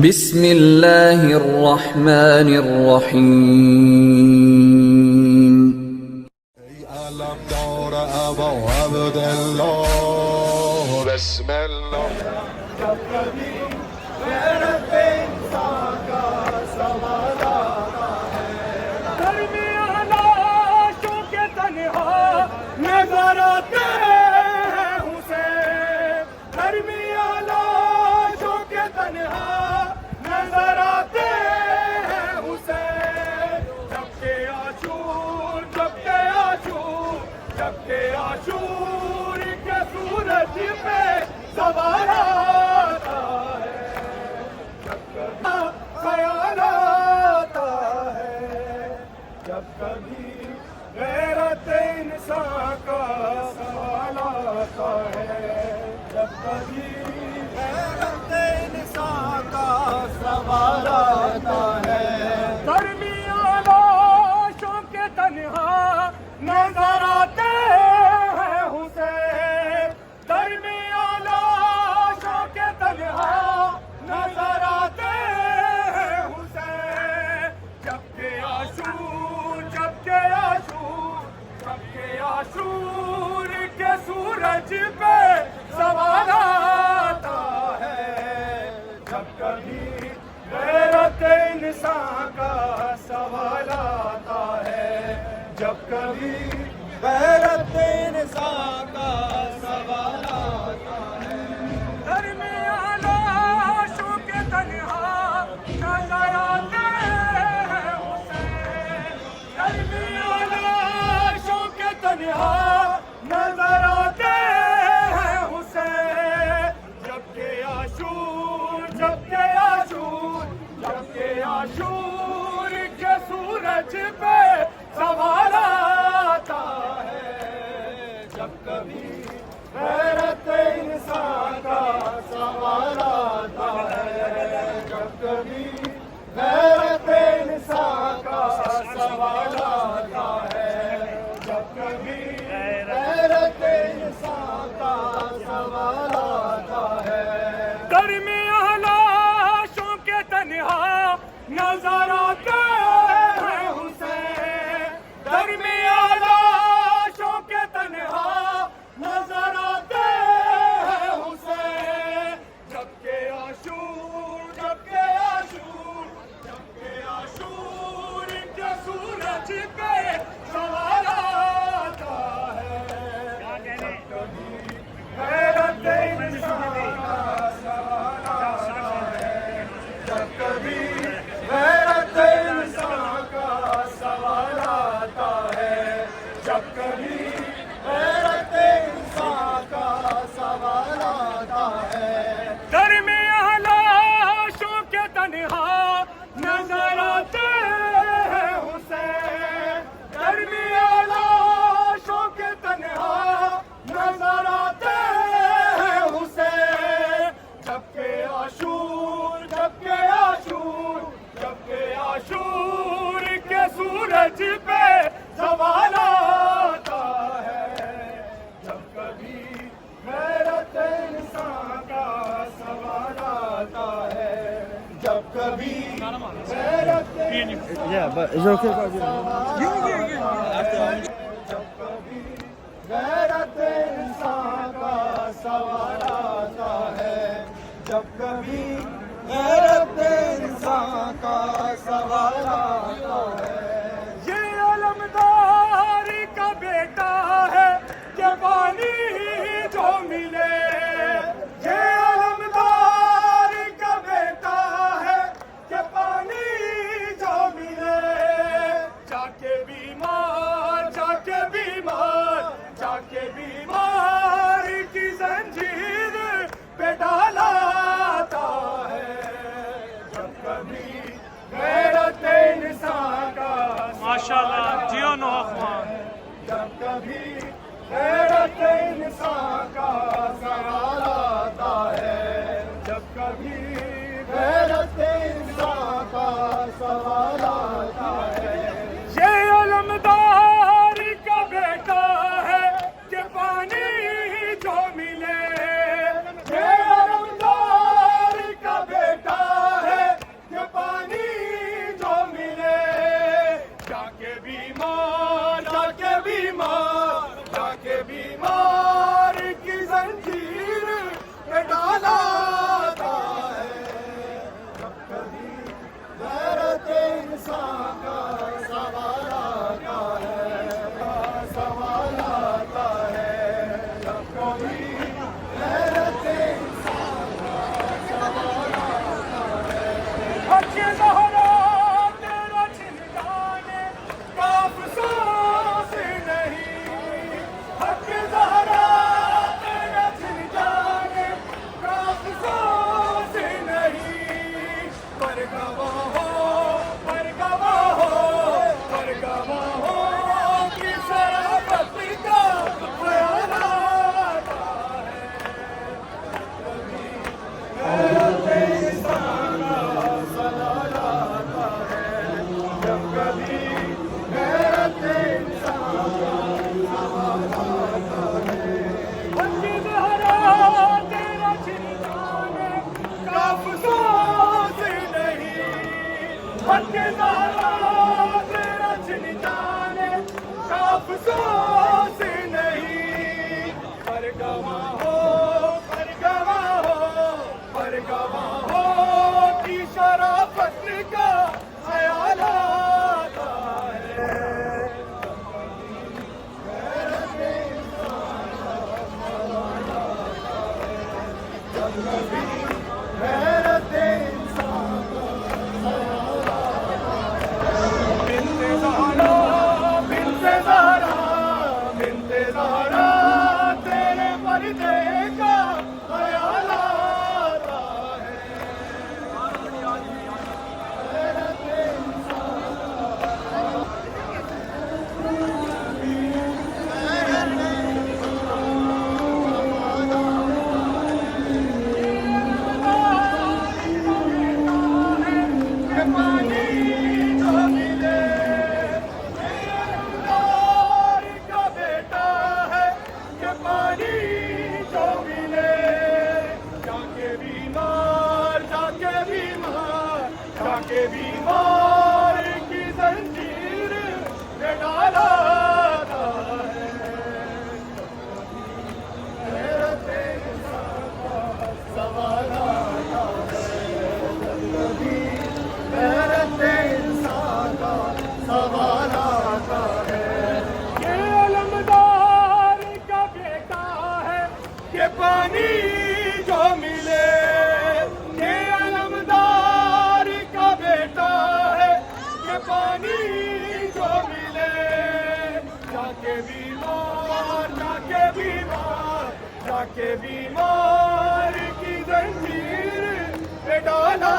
बिस्मिल्लाहिर्रहमानिर्रहीम। علمدار ابا عبدالله بسم الله जब कभी गैरत इंसान का सवाल आता है, जब कभी गैरत इंसान का सवाल आता है, दरमियान लाशों के तन्हा नजर आते हैं हुसैन, दरमियान लाशों के तन्हा नजर आते हैं हुसैन, जबकि आशूर के सूरज पे सवाल आता है, जब कभी गैरत इंसान का सवाल आता है, जब कभी गैरत इंसान का सवाल आता है, दरमियान लाशों के तन्हा नजर आते हैं हुसैन, दरमियान लाशों के तन्हा नजर आते हैं हुसैन, जबकि आशूर के सूरज पे सवाल आता है, जब कभी गैरत इंसान का सवाल आता है, जब कभी गैरत इंसान का सवाल आता है, जब कभी गैरत इंसान का सवाल आता है, दरमियान लाशों के तन्हा नजर आते हैं हुसैन, दरमियान लाशों के तन्हा नजर आते हैं हुसैन, जबकि आशूर के सूरज पे सवाल आता है, जब कभी गैरत इंसान का सवाल आता है, जब कभी गैरत इंसान का सवाल आता है, जब कभी गैरत इंसान का सवाल आता है, दरमियान लाशों के तन्हा नजर आते हैं हुसैन, दरमियान लाशों के तन्हा नजर आते हैं हुसैन, जबकि आशूर के सूरज पे सवाल आता है, जब कभी गैरत इंसान का सवाल आता है, जब कभी गैरत Yeah, but is it okay if I do it? जब कभी गैरत इंसान का सवाल आता है, जब कभी गैरत इंसान का सवाल आता है, ये अलमदारी का बेटा है कि पानी जो मिले, ये अलमदारी का बेटा है कि पानी जो मिले, जाके बीमार की जंजीर पे डालाता है, जब कभी गैरत इंसान का माशाल्लाह जियो नौजवान, जब कभी गैरत इंसान का सवाल आता है, जब कभी गैरत इंसान का सवाल आता है, ये अलमदारी का बेटा है कि अफसोस नहीं, पर गवाह हो की शराफत का ख्याल आता है। गैरत इंसान बिनते ज़हरा तेरे पर्दे का ख्याल आता है। ये पानी जो मिले का बेटा है, ये पानी जो मिले जाके बीमार की जंजीर में डाला है। सवाल आता है, ये अलमदार का बेटा है, ये पानी जो मिले, ये अलमदार का बेटा है, ये पानी जो मिले जाके बीमार की जंजीर पे डाला